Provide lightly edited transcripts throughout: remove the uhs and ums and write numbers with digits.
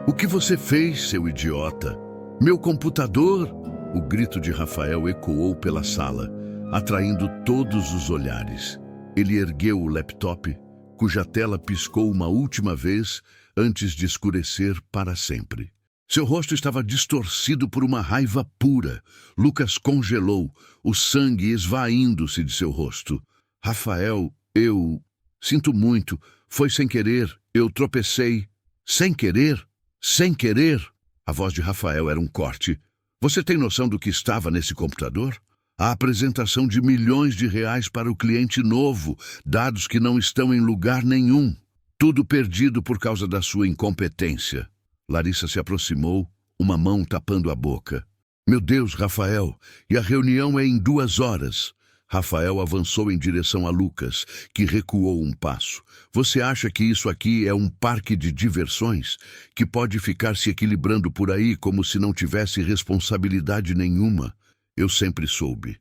O que você fez, seu idiota? Meu computador! O grito de Rafael ecoou pela sala, atraindo todos os olhares. Ele ergueu o laptop, cuja tela piscou uma última vez antes de escurecer para sempre. Seu rosto estava distorcido por uma raiva pura. Lucas congelou, o sangue esvaindo-se de seu rosto. Rafael, eu... Sinto muito, foi sem querer, eu tropecei. Sem querer? Sem querer? A voz de Rafael era um corte. Você tem noção do que estava nesse computador? A apresentação de milhões de reais para o cliente novo, dados que não estão em lugar nenhum. Tudo perdido por causa da sua incompetência. Larissa se aproximou, uma mão tapando a boca. Meu Deus, Rafael, e a reunião é em 2 horas. Rafael avançou em direção a Lucas, que recuou um passo. Você acha que isso aqui é um parque de diversões? Que pode ficar se equilibrando por aí como se não tivesse responsabilidade nenhuma? Eu sempre soube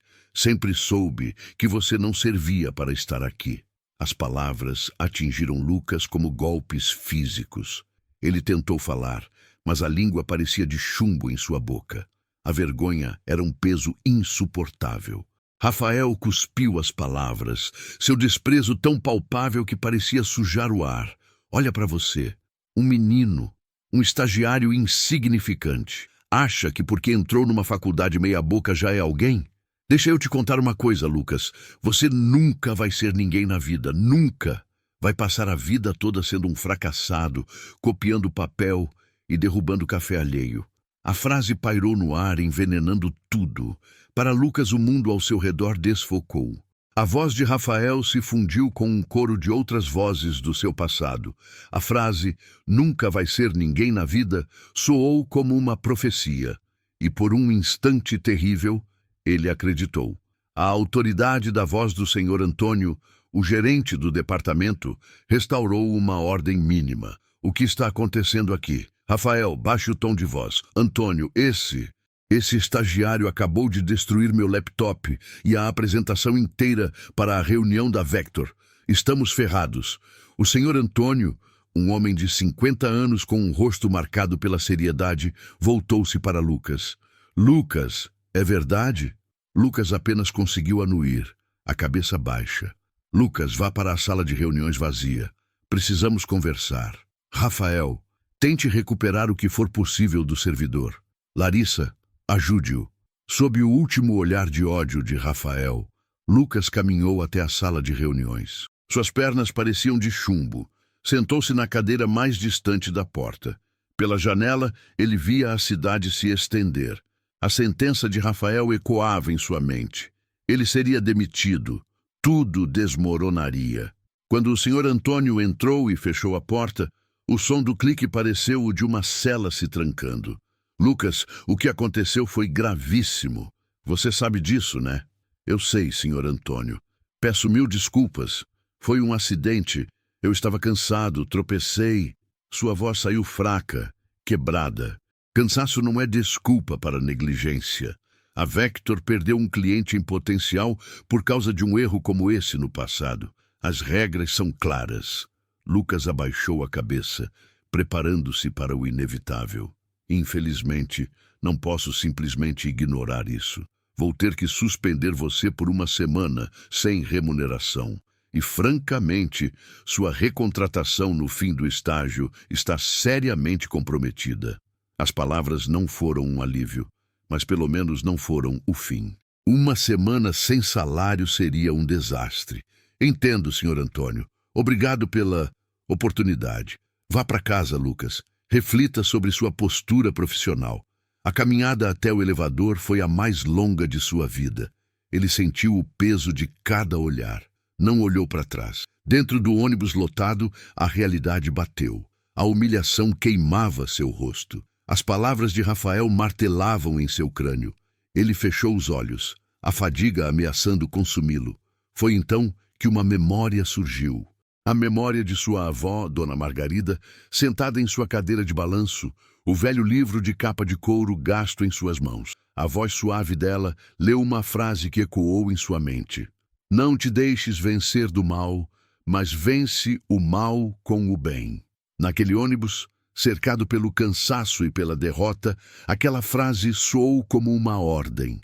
que você não servia para estar aqui. As palavras atingiram Lucas como golpes físicos. Ele tentou falar, mas a língua parecia de chumbo em sua boca. A vergonha era um peso insuportável. Rafael cuspiu as palavras, seu desprezo tão palpável que parecia sujar o ar. Olha para você, um menino, um estagiário insignificante. Acha que porque entrou numa faculdade meia-boca já é alguém? Deixa eu te contar uma coisa, Lucas. Você nunca vai ser ninguém na vida, nunca. Vai passar a vida toda sendo um fracassado, copiando papel e derrubando café alheio. A frase pairou no ar, envenenando tudo. Para Lucas, o mundo ao seu redor desfocou. A voz de Rafael se fundiu com um coro de outras vozes do seu passado. A frase, nunca vai ser ninguém na vida, soou como uma profecia. E por um instante terrível, ele acreditou. A autoridade da voz do senhor Antônio, o gerente do departamento, restaurou uma ordem mínima. O que está acontecendo aqui? Rafael, baixe o tom de voz. Antônio, esse estagiário acabou de destruir meu laptop e a apresentação inteira para a reunião da Vector. Estamos ferrados. O senhor Antônio, um homem de 50 anos com um rosto marcado pela seriedade, voltou-se para Lucas. Lucas, é verdade? Lucas apenas conseguiu anuir, a cabeça baixa. Lucas, vá para a sala de reuniões vazia. Precisamos conversar. Rafael, tente recuperar o que for possível do servidor. Larissa, ajude-o. Sob o último olhar de ódio de Rafael, Lucas caminhou até a sala de reuniões. Suas pernas pareciam de chumbo. Sentou-se na cadeira mais distante da porta. Pela janela, ele via a cidade se estender. A sentença de Rafael ecoava em sua mente. Ele seria demitido. Tudo desmoronaria. Quando o senhor Antônio entrou e fechou a porta, o som do clique pareceu o de uma cela se trancando. Lucas, o que aconteceu foi gravíssimo. Você sabe disso, né? Eu sei, senhor Antônio. Peço 1000 desculpas. Foi um acidente. Eu estava cansado, tropecei. Sua voz saiu fraca, quebrada. Cansaço não é desculpa para negligência. A Vector perdeu um cliente em potencial por causa de um erro como esse no passado. As regras são claras. Lucas abaixou a cabeça, preparando-se para o inevitável. Infelizmente, não posso simplesmente ignorar isso. Vou ter que suspender você por 1 semana, sem remuneração. E, francamente, sua recontratação no fim do estágio está seriamente comprometida. As palavras não foram um alívio, mas pelo menos não foram o fim. 1 semana sem salário seria um desastre. Entendo, senhor Antônio. Obrigado pela oportunidade. Vá para casa, Lucas. Reflita sobre sua postura profissional. A caminhada até o elevador foi a mais longa de sua vida. Ele sentiu o peso de cada olhar. Não olhou para trás. Dentro do ônibus lotado, a realidade bateu. A humilhação queimava seu rosto. As palavras de Rafael martelavam em seu crânio. Ele fechou os olhos, a fadiga ameaçando consumi-lo. Foi então que uma memória surgiu. A memória de sua avó, Dona Margarida, sentada em sua cadeira de balanço, o velho livro de capa de couro gasto em suas mãos. A voz suave dela leu uma frase que ecoou em sua mente. Não te deixes vencer do mal, mas vence o mal com o bem. Naquele ônibus, Cercado pelo cansaço e pela derrota, aquela frase soou como uma ordem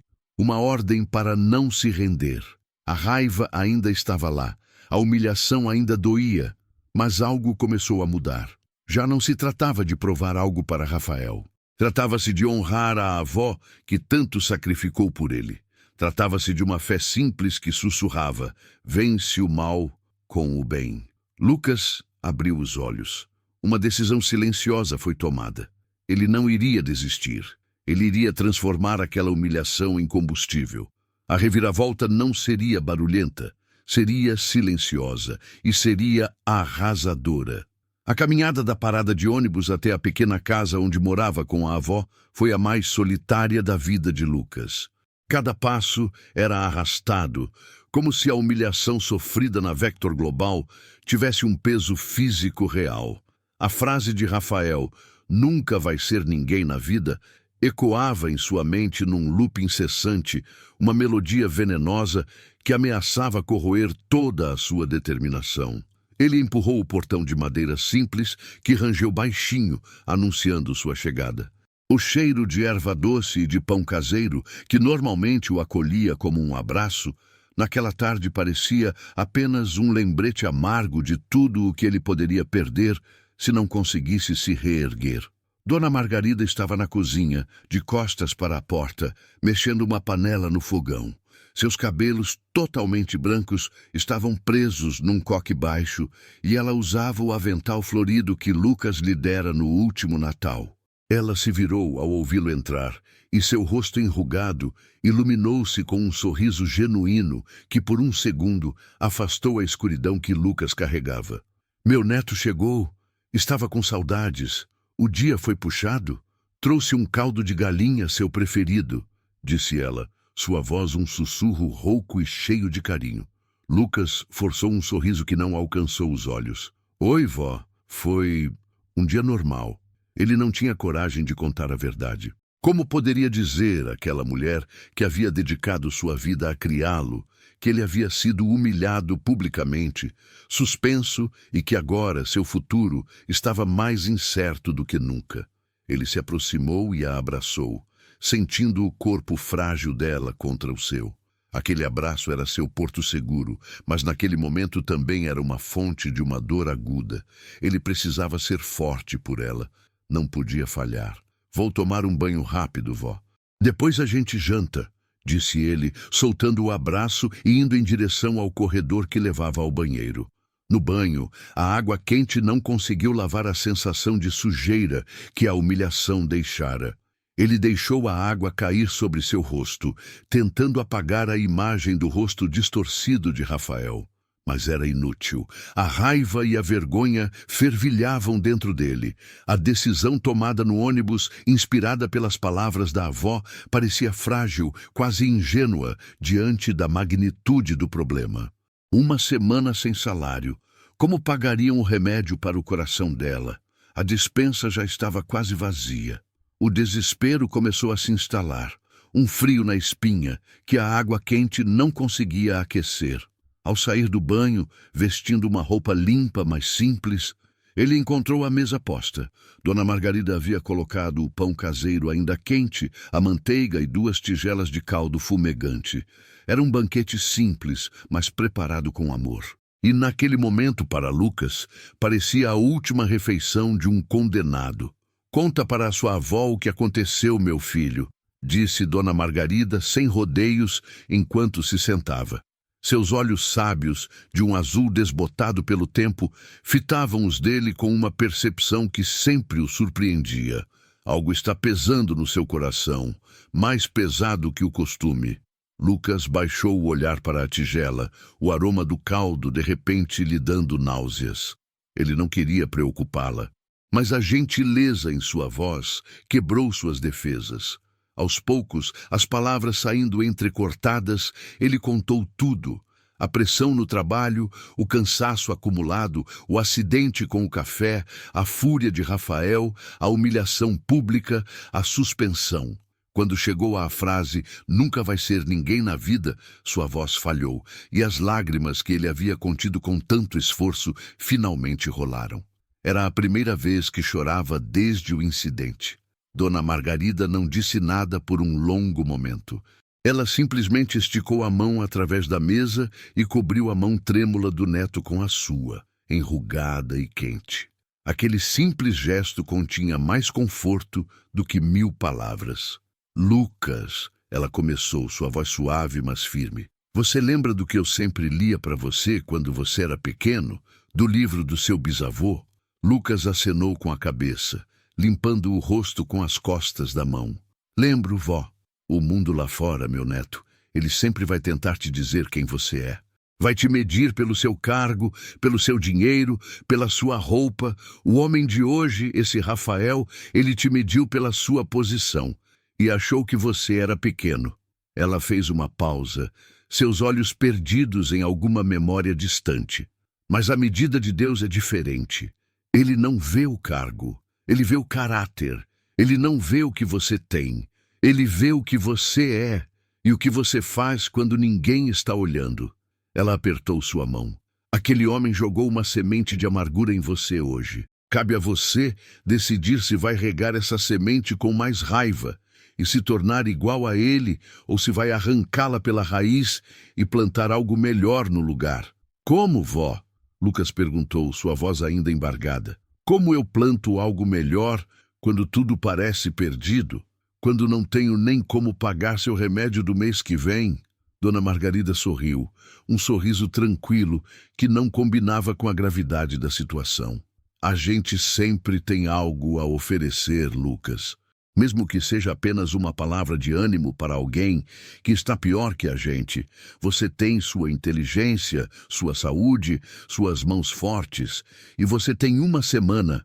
para não se render. A raiva ainda estava lá, a humilhação ainda doía, mas algo começou a mudar. Já não se tratava de provar algo para Rafael. Tratava-se de honrar a avó que tanto sacrificou por ele. Tratava-se de uma fé simples que sussurrava: vence o mal com o bem. Lucas abriu os olhos. Uma decisão silenciosa foi tomada. Ele não iria desistir. Ele iria transformar aquela humilhação em combustível. A reviravolta não seria barulhenta, seria silenciosa e seria arrasadora. A caminhada da parada de ônibus até a pequena casa onde morava com a avó foi a mais solitária da vida de Lucas. Cada passo era arrastado, como se a humilhação sofrida na Vector Global tivesse um peso físico real. A frase de Rafael, "nunca vai ser ninguém na vida", ecoava em sua mente num loop incessante, uma melodia venenosa que ameaçava corroer toda a sua determinação. Ele empurrou o portão de madeira simples, que rangeu baixinho, anunciando sua chegada. O cheiro de erva doce e de pão caseiro, que normalmente o acolhia como um abraço, naquela tarde parecia apenas um lembrete amargo de tudo o que ele poderia perder se não conseguisse se reerguer. Dona Margarida estava na cozinha, de costas para a porta, mexendo uma panela no fogão. Seus cabelos, totalmente brancos, estavam presos num coque baixo e ela usava o avental florido que Lucas lhe dera no último Natal. Ela se virou ao ouvi-lo entrar e seu rosto enrugado iluminou-se com um sorriso genuíno que, por um segundo, afastou a escuridão que Lucas carregava. "Meu neto chegou. Estava com saudades. O dia foi puxado? Trouxe um caldo de galinha, seu preferido", disse ela, sua voz um sussurro rouco e cheio de carinho. Lucas forçou um sorriso que não alcançou os olhos. "Oi, vó. Foi um dia normal." Ele não tinha coragem de contar a verdade. Como poderia dizer àquela mulher que havia dedicado sua vida a criá-lo, que ele havia sido humilhado publicamente, suspenso e que agora seu futuro estava mais incerto do que nunca? Ele se aproximou e a abraçou, sentindo o corpo frágil dela contra o seu. Aquele abraço era seu porto seguro, mas naquele momento também era uma fonte de uma dor aguda. Ele precisava ser forte por ela. Não podia falhar. "Vou tomar um banho rápido, vó. Depois a gente janta", disse ele, soltando o abraço e indo em direção ao corredor que levava ao banheiro. No banho, a água quente não conseguiu lavar a sensação de sujeira que a humilhação deixara. Ele deixou a água cair sobre seu rosto, tentando apagar a imagem do rosto distorcido de Rafael. Mas era inútil. A raiva e a vergonha fervilhavam dentro dele. A decisão tomada no ônibus, inspirada pelas palavras da avó, parecia frágil, quase ingênua, diante da magnitude do problema. Uma semana sem salário. Como pagariam o remédio para o coração dela? A despensa já estava quase vazia. O desespero começou a se instalar. Um frio na espinha, que a água quente não conseguia aquecer. Ao sair do banho, vestindo uma roupa limpa, mas simples, ele encontrou a mesa posta. Dona Margarida havia colocado o pão caseiro ainda quente, a manteiga e 2 tigelas de caldo fumegante. Era um banquete simples, mas preparado com amor. E naquele momento, para Lucas, parecia a última refeição de um condenado. "Conta para a sua avó o que aconteceu, meu filho", disse Dona Margarida, sem rodeios, enquanto se sentava. Seus olhos sábios, de um azul desbotado pelo tempo, fitavam os dele com uma percepção que sempre o surpreendia. "Algo está pesando no seu coração, mais pesado que o costume." Lucas baixou o olhar para a tigela, o aroma do caldo de repente lhe dando náuseas. Ele não queria preocupá-la, mas a gentileza em sua voz quebrou suas defesas. Aos poucos, as palavras saindo entrecortadas, ele contou tudo. A pressão no trabalho, o cansaço acumulado, o acidente com o café, a fúria de Rafael, a humilhação pública, a suspensão. Quando chegou à frase "nunca vai ser ninguém na vida", sua voz falhou, e as lágrimas que ele havia contido com tanto esforço finalmente rolaram. Era a primeira vez que chorava desde o incidente. Dona Margarida não disse nada por um longo momento. Ela simplesmente esticou a mão através da mesa e cobriu a mão trêmula do neto com a sua, enrugada e quente. Aquele simples gesto continha mais conforto do que 1000 palavras. Lucas, ela começou, sua voz suave, mas firme. Você lembra do que eu sempre lia para você quando você era pequeno? Do livro do seu bisavô? Lucas acenou com a cabeça, limpando o rosto com as costas da mão. Lembro, vó. O mundo lá fora, meu neto, ele sempre vai tentar te dizer quem você é. Vai te medir pelo seu cargo, pelo seu dinheiro, pela sua roupa. O homem de hoje, esse Rafael, ele te mediu pela sua posição e achou que você era pequeno. Ela fez uma pausa, seus olhos perdidos em alguma memória distante. Mas a medida de Deus é diferente. Ele não vê o cargo, ele vê o caráter. Ele não vê o que você tem, ele vê o que você é e o que você faz quando ninguém está olhando. Ela apertou sua mão. Aquele homem jogou uma semente de amargura em você hoje. Cabe a você decidir se vai regar essa semente com mais raiva e se tornar igual a ele, ou se vai arrancá-la pela raiz e plantar algo melhor no lugar. Como, vó? Lucas perguntou, sua voz ainda embargada. Como eu planto algo melhor quando tudo parece perdido? Quando não tenho nem como pagar seu remédio do mês que vem? Dona Margarida sorriu, um sorriso tranquilo que não combinava com a gravidade da situação. A gente sempre tem algo a oferecer, Lucas. Mesmo que seja apenas uma palavra de ânimo para alguém que está pior que a gente. Você tem sua inteligência, sua saúde, suas mãos fortes. E você tem uma semana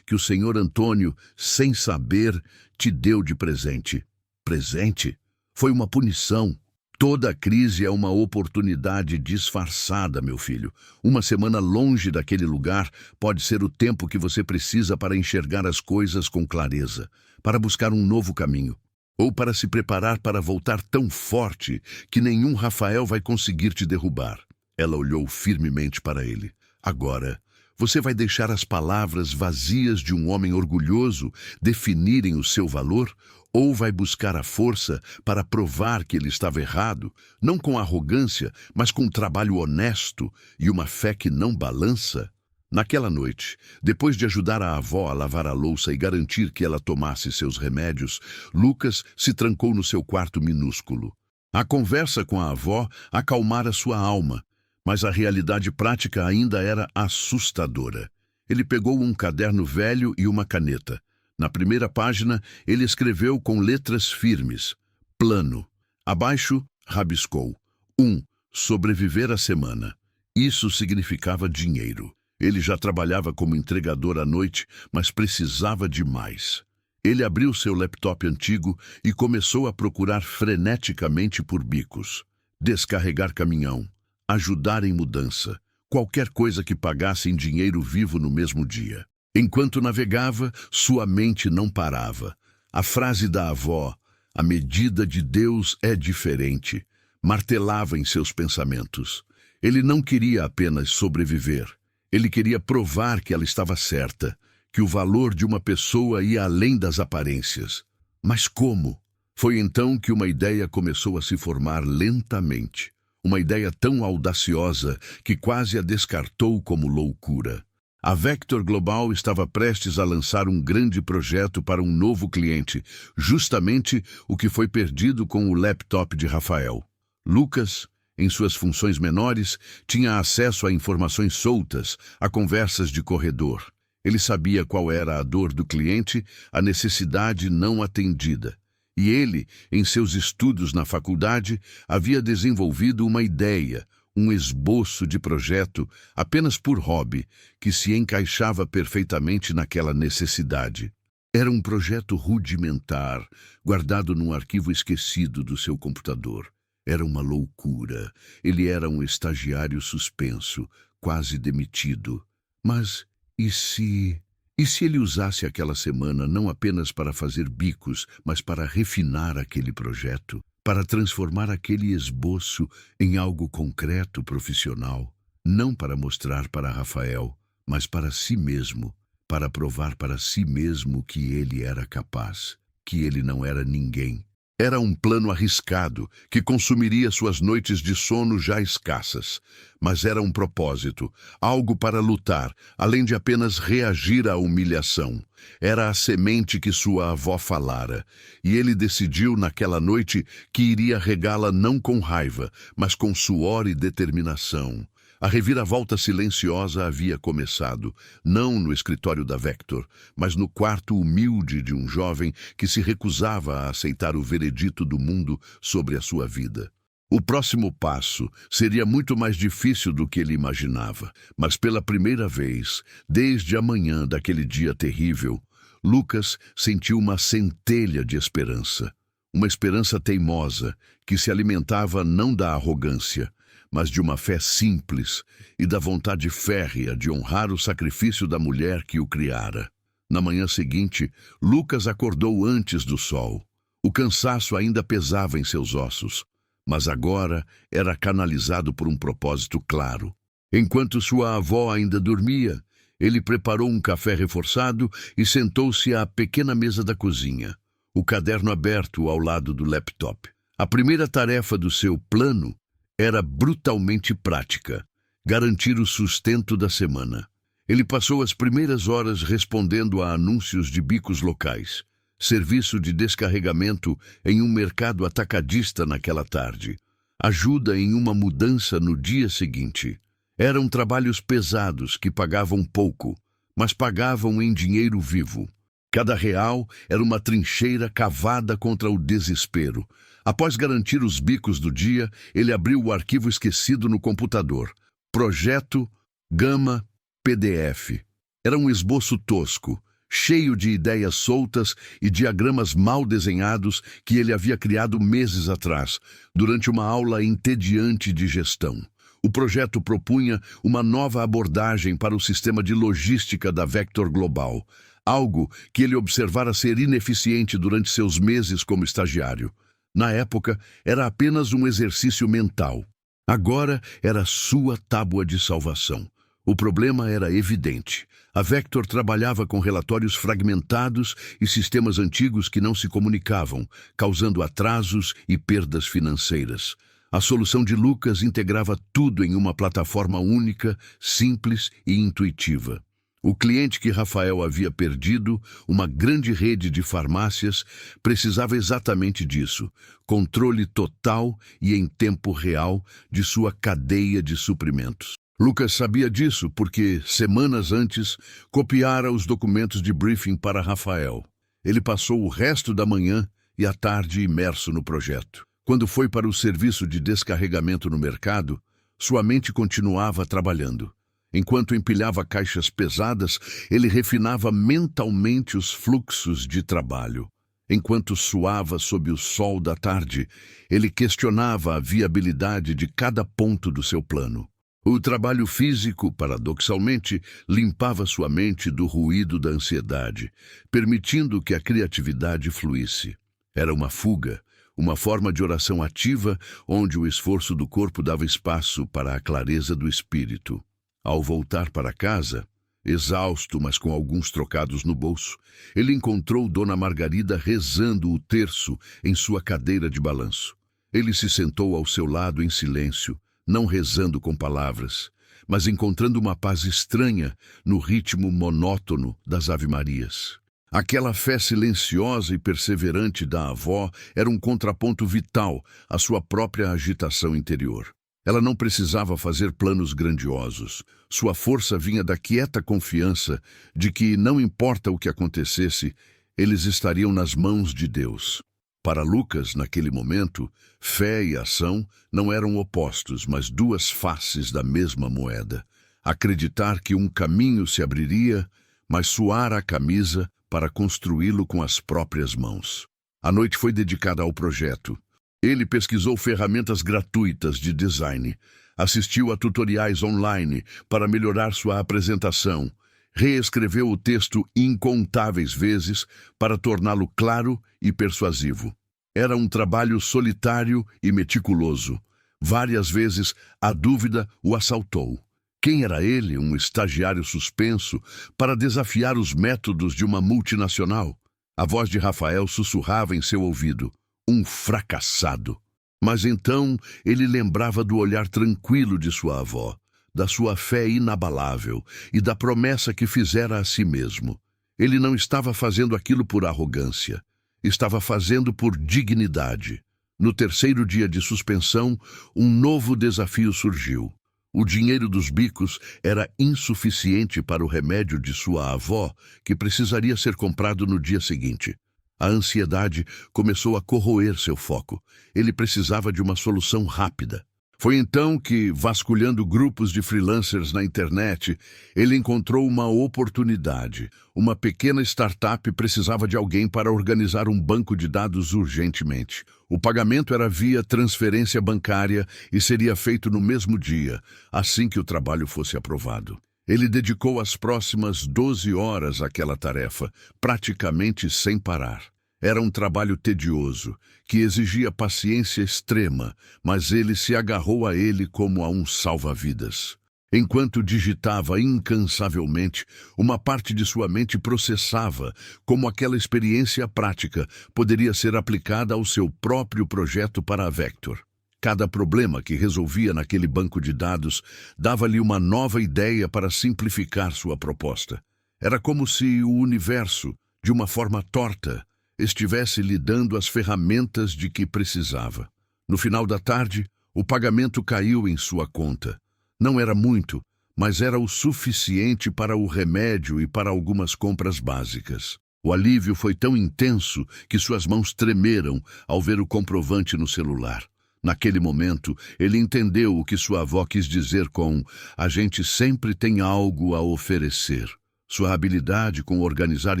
que o senhor Antônio, sem saber, te deu de presente. Presente? Foi uma punição. Toda crise é uma oportunidade disfarçada, meu filho. Uma semana longe daquele lugar pode ser o tempo que você precisa para enxergar as coisas com clareza, para buscar um novo caminho, ou para se preparar para voltar tão forte que nenhum Rafael vai conseguir te derrubar. Ela olhou firmemente para ele. Agora, você vai deixar as palavras vazias de um homem orgulhoso definirem o seu valor? Ou vai buscar a força para provar que ele estava errado, não com arrogância, mas com um trabalho honesto e uma fé que não balança? Naquela noite, depois de ajudar a avó a lavar a louça e garantir que ela tomasse seus remédios, Lucas se trancou no seu quarto minúsculo. A conversa com a avó acalmara sua alma, mas a realidade prática ainda era assustadora. Ele pegou um caderno velho e uma caneta. Na primeira página, ele escreveu com letras firmes: plano. Abaixo, rabiscou: 1. Sobreviver a semana. Isso significava dinheiro. Ele já trabalhava como entregador à noite, mas precisava de mais. Ele abriu seu laptop antigo e começou a procurar freneticamente por bicos. Descarregar caminhão, ajudar em mudança, qualquer coisa que pagasse em dinheiro vivo no mesmo dia. Enquanto navegava, sua mente não parava. A frase da avó, a medida de Deus é diferente, martelava em seus pensamentos. Ele não queria apenas sobreviver. Ele queria provar que ela estava certa, que o valor de uma pessoa ia além das aparências. Mas como? Foi então que uma ideia começou a se formar lentamente. Uma ideia tão audaciosa que quase a descartou como loucura. A Vector Global estava prestes a lançar um grande projeto para um novo cliente, justamente o que foi perdido com o laptop de Rafael. Lucas, em suas funções menores, tinha acesso a informações soltas, a conversas de corredor. Ele sabia qual era a dor do cliente, a necessidade não atendida. E ele, em seus estudos na faculdade, havia desenvolvido uma ideia, um esboço de projeto apenas por hobby, que se encaixava perfeitamente naquela necessidade. Era um projeto rudimentar, guardado num arquivo esquecido do seu computador. Era uma loucura. Ele era um estagiário suspenso, quase demitido. Mas e se ele usasse aquela semana não apenas para fazer bicos, mas para refinar aquele projeto? Para transformar aquele esboço em algo concreto, profissional, não para mostrar para Rafael, mas para si mesmo, para provar para si mesmo que ele era capaz, que ele não era ninguém. Era um plano arriscado, que consumiria suas noites de sono já escassas. Mas era um propósito, algo para lutar, além de apenas reagir à humilhação. Era a semente que sua avó falara, e ele decidiu naquela noite que iria regá-la não com raiva, mas com suor e determinação. A reviravolta silenciosa havia começado, não no escritório da Vector, mas no quarto humilde de um jovem que se recusava a aceitar o veredito do mundo sobre a sua vida. O próximo passo seria muito mais difícil do que ele imaginava, mas pela primeira vez, desde a manhã daquele dia terrível, Lucas sentiu uma centelha de esperança. Uma esperança teimosa, que se alimentava não da arrogância, mas de uma fé simples e da vontade férrea de honrar o sacrifício da mulher que o criara. Na manhã seguinte, Lucas acordou antes do sol. O cansaço ainda pesava em seus ossos, mas agora era canalizado por um propósito claro. Enquanto sua avó ainda dormia, ele preparou um café reforçado e sentou-se à pequena mesa da cozinha, o caderno aberto ao lado do laptop. A primeira tarefa do seu plano era brutalmente prática, garantir o sustento da semana. Ele passou as primeiras horas respondendo a anúncios de bicos locais, serviço de descarregamento em um mercado atacadista naquela tarde, ajuda em uma mudança no dia seguinte. Eram trabalhos pesados que pagavam pouco, mas pagavam em dinheiro vivo. Cada real era uma trincheira cavada contra o desespero. Após garantir os bicos do dia, ele abriu o arquivo esquecido no computador. Projeto Gama PDF. Era um esboço tosco, cheio de ideias soltas e diagramas mal desenhados que ele havia criado meses atrás, durante uma aula entediante de gestão. O projeto propunha uma nova abordagem para o sistema de logística da Vector Global, algo que ele observara ser ineficiente durante seus meses como estagiário. Na época, era apenas um exercício mental. Agora era sua tábua de salvação. O problema era evidente. A Vector trabalhava com relatórios fragmentados e sistemas antigos que não se comunicavam, causando atrasos e perdas financeiras. A solução de Lucas integrava tudo em uma plataforma única, simples e intuitiva. O cliente que Rafael havia perdido, uma grande rede de farmácias, precisava exatamente disso: controle total e em tempo real de sua cadeia de suprimentos. Lucas sabia disso porque, semanas antes, copiara os documentos de briefing para Rafael. Ele passou o resto da manhã e a tarde imerso no projeto. Quando foi para o serviço de descarregamento no mercado, sua mente continuava trabalhando. Enquanto empilhava caixas pesadas, ele refinava mentalmente os fluxos de trabalho. Enquanto suava sob o sol da tarde, ele questionava a viabilidade de cada ponto do seu plano. O trabalho físico, paradoxalmente, limpava sua mente do ruído da ansiedade, permitindo que a criatividade fluísse. Era uma fuga, uma forma de oração ativa, onde o esforço do corpo dava espaço para a clareza do espírito. Ao voltar para casa, exausto, mas com alguns trocados no bolso, ele encontrou Dona Margarida rezando o terço em sua cadeira de balanço. Ele se sentou ao seu lado em silêncio, não rezando com palavras, mas encontrando uma paz estranha no ritmo monótono das ave-marias. Aquela fé silenciosa e perseverante da avó era um contraponto vital à sua própria agitação interior. Ela não precisava fazer planos grandiosos. Sua força vinha da quieta confiança de que, não importa o que acontecesse, eles estariam nas mãos de Deus. Para Lucas, naquele momento, fé e ação não eram opostos, mas duas faces da mesma moeda. Acreditar que um caminho se abriria, mas suar a camisa para construí-lo com as próprias mãos. A noite foi dedicada ao projeto. Ele pesquisou ferramentas gratuitas de design, assistiu a tutoriais online para melhorar sua apresentação, reescreveu o texto incontáveis vezes para torná-lo claro e persuasivo. Era um trabalho solitário e meticuloso. Várias vezes a dúvida o assaltou. Quem era ele, um estagiário suspenso, para desafiar os métodos de uma multinacional? A voz de Rafael sussurrava em seu ouvido: um fracassado. Mas então ele lembrava do olhar tranquilo de sua avó, da sua fé inabalável e da promessa que fizera a si mesmo. Ele não estava fazendo aquilo por arrogância, estava fazendo por dignidade. No terceiro dia de suspensão, um novo desafio surgiu. O dinheiro dos bicos era insuficiente para o remédio de sua avó, que precisaria ser comprado no dia seguinte. A ansiedade começou a corroer seu foco. Ele precisava de uma solução rápida. Foi então que, vasculhando grupos de freelancers na internet, ele encontrou uma oportunidade. Uma pequena startup precisava de alguém para organizar um banco de dados urgentemente. O pagamento era via transferência bancária e seria feito no mesmo dia, assim que o trabalho fosse aprovado. Ele dedicou as próximas 12 horas àquela tarefa, praticamente sem parar. Era um trabalho tedioso, que exigia paciência extrema, mas ele se agarrou a ele como a um salva-vidas. Enquanto digitava incansavelmente, uma parte de sua mente processava como aquela experiência prática poderia ser aplicada ao seu próprio projeto para a Vector. Cada problema que resolvia naquele banco de dados dava-lhe uma nova ideia para simplificar sua proposta. Era como se o universo, de uma forma torta, estivesse lhe dando as ferramentas de que precisava. No final da tarde, o pagamento caiu em sua conta. Não era muito, mas era o suficiente para o remédio e para algumas compras básicas. O alívio foi tão intenso que suas mãos tremeram ao ver o comprovante no celular. Naquele momento, ele entendeu o que sua avó quis dizer com "a gente sempre tem algo a oferecer". Sua habilidade com organizar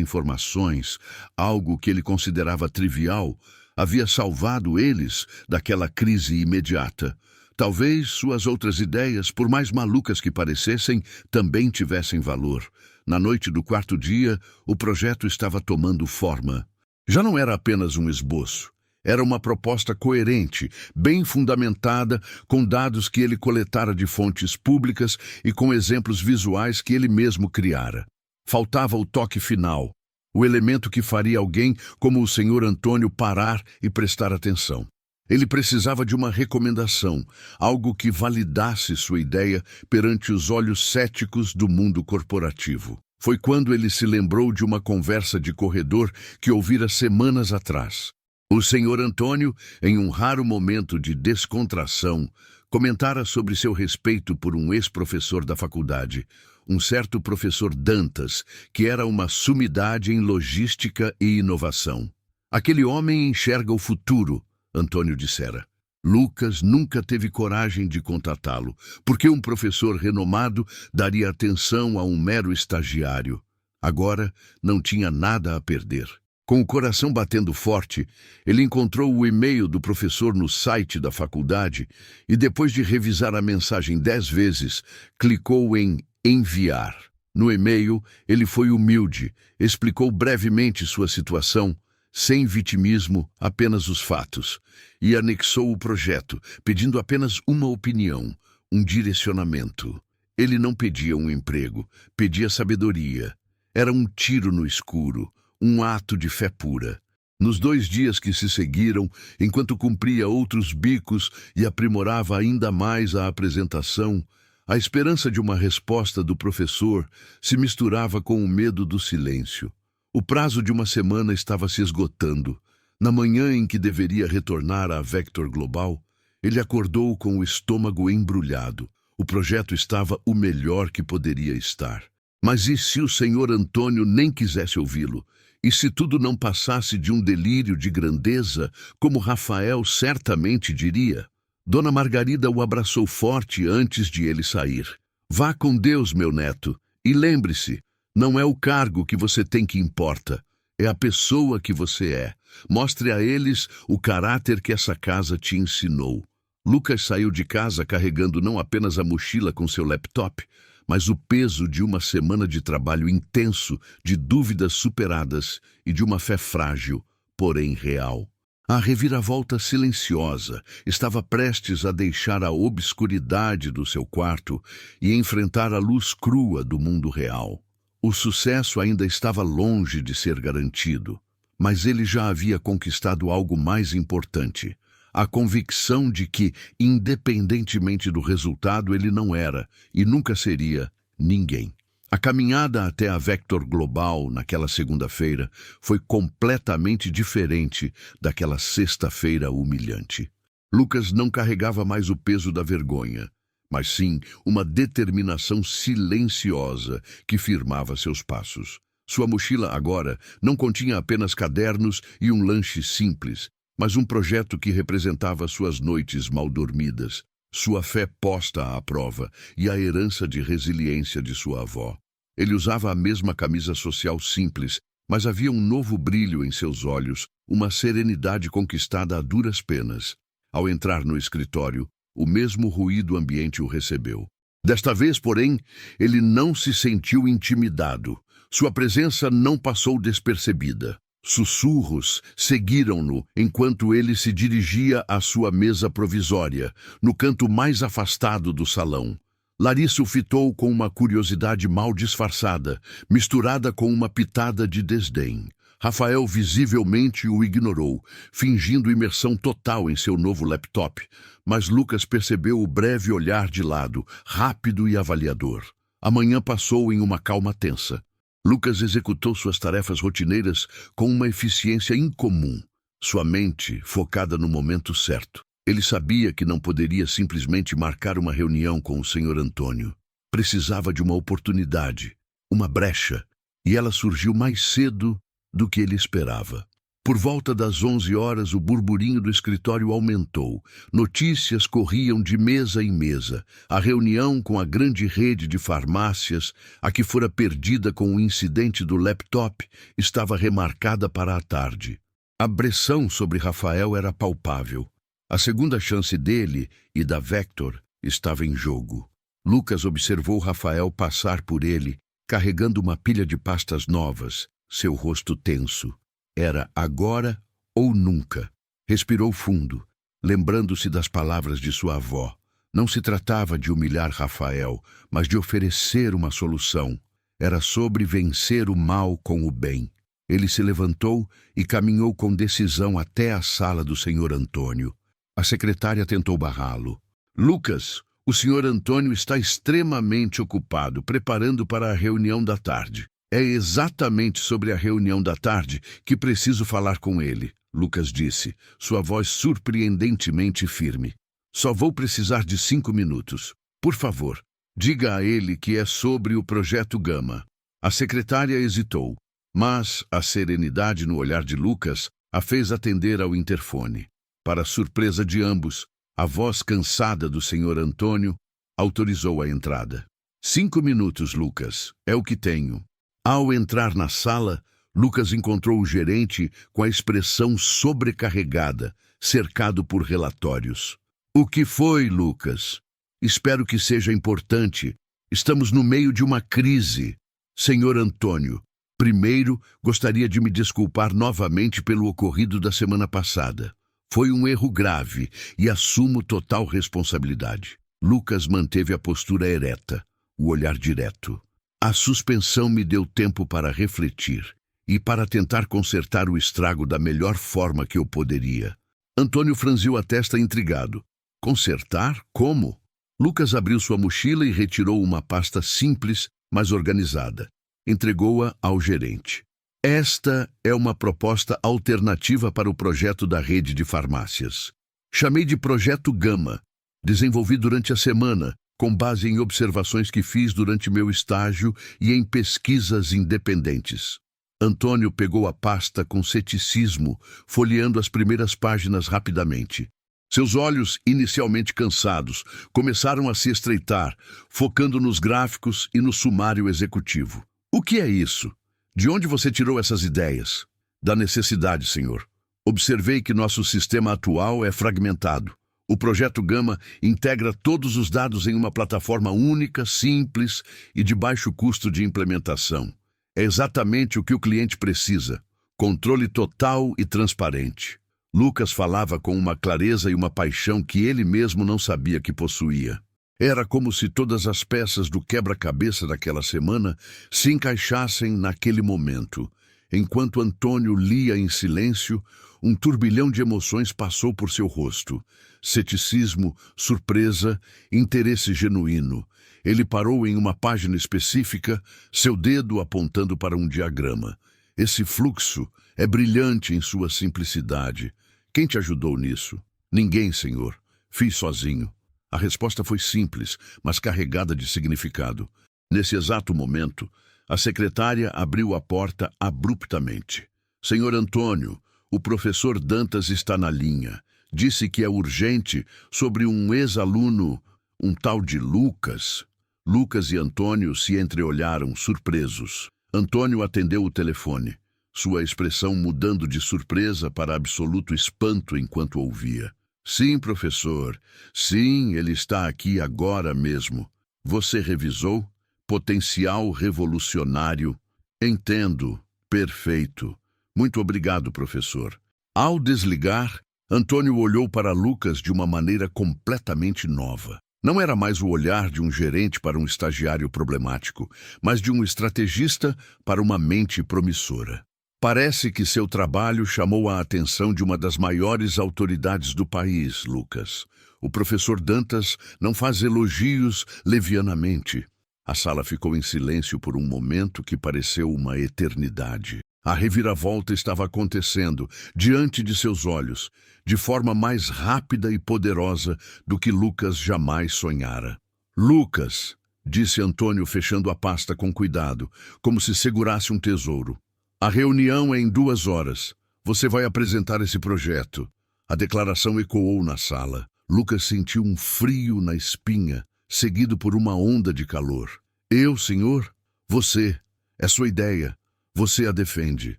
informações, algo que ele considerava trivial, havia salvado eles daquela crise imediata. Talvez suas outras ideias, por mais malucas que parecessem, também tivessem valor. Na noite do quarto dia, o projeto estava tomando forma. Já não era apenas um esboço. Era uma proposta coerente, bem fundamentada, com dados que ele coletara de fontes públicas e com exemplos visuais que ele mesmo criara. Faltava o toque final, o elemento que faria alguém como o Sr. Antônio parar e prestar atenção. Ele precisava de uma recomendação, algo que validasse sua ideia perante os olhos céticos do mundo corporativo. Foi quando ele se lembrou de uma conversa de corredor que ouvira semanas atrás. O Sr. Antônio, em um raro momento de descontração, comentara sobre seu respeito por um ex-professor da faculdade, um certo professor Dantas, que era uma sumidade em logística e inovação. Aquele homem enxerga o futuro, Antônio dissera. Lucas nunca teve coragem de contatá-lo, porque um professor renomado daria atenção a um mero estagiário. Agora não tinha nada a perder. Com o coração batendo forte, ele encontrou o e-mail do professor no site da faculdade e, depois de revisar a mensagem 10 vezes, clicou em enviar. No e-mail, ele foi humilde, explicou brevemente sua situação, sem vitimismo, apenas os fatos, e anexou o projeto, pedindo apenas uma opinião, um direcionamento. Ele não pedia um emprego, pedia sabedoria. Era um tiro no escuro, um ato de fé pura. Nos 2 dias que se seguiram, enquanto cumpria outros bicos e aprimorava ainda mais a apresentação, a esperança de uma resposta do professor se misturava com o medo do silêncio. O prazo de uma semana estava se esgotando. Na manhã em que deveria retornar à Vector Global, ele acordou com o estômago embrulhado. O projeto estava o melhor que poderia estar. Mas e se o Sr. Antônio nem quisesse ouvi-lo? E se tudo não passasse de um delírio de grandeza, como Rafael certamente diria? Dona Margarida o abraçou forte antes de ele sair. Vá com Deus, meu neto, e lembre-se, não é o cargo que você tem que importa, é a pessoa que você é. Mostre a eles o caráter que essa casa te ensinou. Lucas saiu de casa carregando não apenas a mochila com seu laptop, mas o peso de uma semana de trabalho intenso, de dúvidas superadas e de uma fé frágil, porém real. A reviravolta silenciosa estava prestes a deixar a obscuridade do seu quarto e enfrentar a luz crua do mundo real. O sucesso ainda estava longe de ser garantido, mas ele já havia conquistado algo mais importante: a convicção de que, independentemente do resultado, ele não era e nunca seria ninguém. A caminhada até a Vector Global naquela segunda-feira foi completamente diferente daquela sexta-feira humilhante. Lucas não carregava mais o peso da vergonha, mas sim uma determinação silenciosa que firmava seus passos. Sua mochila agora não continha apenas cadernos e um lanche simples, mas um projeto que representava suas noites mal dormidas, sua fé posta à prova e a herança de resiliência de sua avó. Ele usava a mesma camisa social simples, mas havia um novo brilho em seus olhos, uma serenidade conquistada a duras penas. Ao entrar no escritório, o mesmo ruído ambiente o recebeu. Desta vez, porém, ele não se sentiu intimidado. Sua presença não passou despercebida. Sussurros seguiram-no enquanto ele se dirigia à sua mesa provisória, no canto mais afastado do salão. Larissa o fitou com uma curiosidade mal disfarçada, misturada com uma pitada de desdém. Rafael visivelmente o ignorou, fingindo imersão total em seu novo laptop, mas Lucas percebeu o breve olhar de lado, rápido e avaliador. A manhã passou em uma calma tensa. Lucas executou suas tarefas rotineiras com uma eficiência incomum, sua mente focada no momento certo. Ele sabia que não poderia simplesmente marcar uma reunião com o Sr. Antônio. Precisava de uma oportunidade, uma brecha, e ela surgiu mais cedo do que ele esperava. Por volta das 11 horas, o burburinho do escritório aumentou. Notícias corriam de mesa em mesa. A reunião com a grande rede de farmácias, a que fora perdida com o incidente do laptop, estava remarcada para a tarde. A pressão sobre Rafael era palpável. A segunda chance dele e da Vector estava em jogo. Lucas observou Rafael passar por ele, carregando uma pilha de pastas novas, seu rosto tenso. Era agora ou nunca. Respirou fundo, lembrando-se das palavras de sua avó. Não se tratava de humilhar Rafael, mas de oferecer uma solução. Era sobre vencer o mal com o bem. Ele se levantou e caminhou com decisão até a sala do Sr. Antônio. A secretária tentou barrá-lo. Lucas, o Sr. Antônio está extremamente ocupado, preparando para a reunião da tarde. É exatamente sobre a reunião da tarde que preciso falar com ele, Lucas disse, sua voz surpreendentemente firme. Só vou precisar de 5 minutos. Por favor, diga a ele que é sobre o Projeto Gama. A secretária hesitou, mas a serenidade no olhar de Lucas a fez atender ao interfone. Para surpresa de ambos, a voz cansada do Sr. Antônio autorizou a entrada. 5 minutos, Lucas, é o que tenho. Ao entrar na sala, Lucas encontrou o gerente com a expressão sobrecarregada, cercado por relatórios. O que foi, Lucas? Espero que seja importante. Estamos no meio de uma crise. Sr. Antônio, primeiro gostaria de me desculpar novamente pelo ocorrido da semana passada. Foi um erro grave e assumo total responsabilidade. Lucas manteve a postura ereta, o olhar direto. A suspensão me deu tempo para refletir e para tentar consertar o estrago da melhor forma que eu poderia. Antônio franziu a testa intrigado. Consertar? Como? Lucas abriu sua mochila e retirou uma pasta simples, mas organizada. Entregou-a ao gerente. Esta é uma proposta alternativa para o projeto da rede de farmácias. Chamei de Projeto Gama. Desenvolvi durante a semana, com base em observações que fiz durante meu estágio e em pesquisas independentes. Antônio pegou a pasta com ceticismo, folheando as primeiras páginas rapidamente. Seus olhos, inicialmente cansados, começaram a se estreitar, focando nos gráficos e no sumário executivo. O que é isso? De onde você tirou essas ideias? Da necessidade, senhor. Observei que nosso sistema atual é fragmentado. O Projeto Gama integra todos os dados em uma plataforma única, simples e de baixo custo de implementação. É exatamente o que o cliente precisa. Controle total e transparente. Lucas falava com uma clareza e uma paixão que ele mesmo não sabia que possuía. Era como se todas as peças do quebra-cabeça daquela semana se encaixassem naquele momento. Enquanto Antônio lia em silêncio, um turbilhão de emoções passou por seu rosto. Ceticismo, surpresa, interesse genuíno. Ele parou em uma página específica, seu dedo apontando para um diagrama. Esse fluxo é brilhante em sua simplicidade. Quem te ajudou nisso? Ninguém, senhor. Fiz sozinho. A resposta foi simples, mas carregada de significado. Nesse exato momento, a secretária abriu a porta abruptamente. Senhor Antônio, o professor Dantas está na linha. Disse que é urgente sobre um ex-aluno, um tal de Lucas. Lucas e Antônio se entreolharam, surpresos. Antônio atendeu o telefone, sua expressão mudando de surpresa para absoluto espanto enquanto ouvia. Sim, professor. Sim, ele está aqui agora mesmo. Você revisou? Potencial revolucionário. Entendo. Perfeito. Muito obrigado, professor. Ao desligar, Antônio olhou para Lucas de uma maneira completamente nova. Não era mais o olhar de um gerente para um estagiário problemático, mas de um estrategista para uma mente promissora. Parece que seu trabalho chamou a atenção de uma das maiores autoridades do país, Lucas. O professor Dantas não faz elogios levianamente. A sala ficou em silêncio por um momento que pareceu uma eternidade. A reviravolta estava acontecendo diante de seus olhos, de forma mais rápida e poderosa do que Lucas jamais sonhara. Lucas, disse Antônio fechando a pasta com cuidado, como se segurasse um tesouro. A reunião é em 2 horas. Você vai apresentar esse projeto. A declaração ecoou na sala. Lucas sentiu um frio na espinha, seguido por uma onda de calor. Eu, senhor? Você. É sua ideia. Você a defende.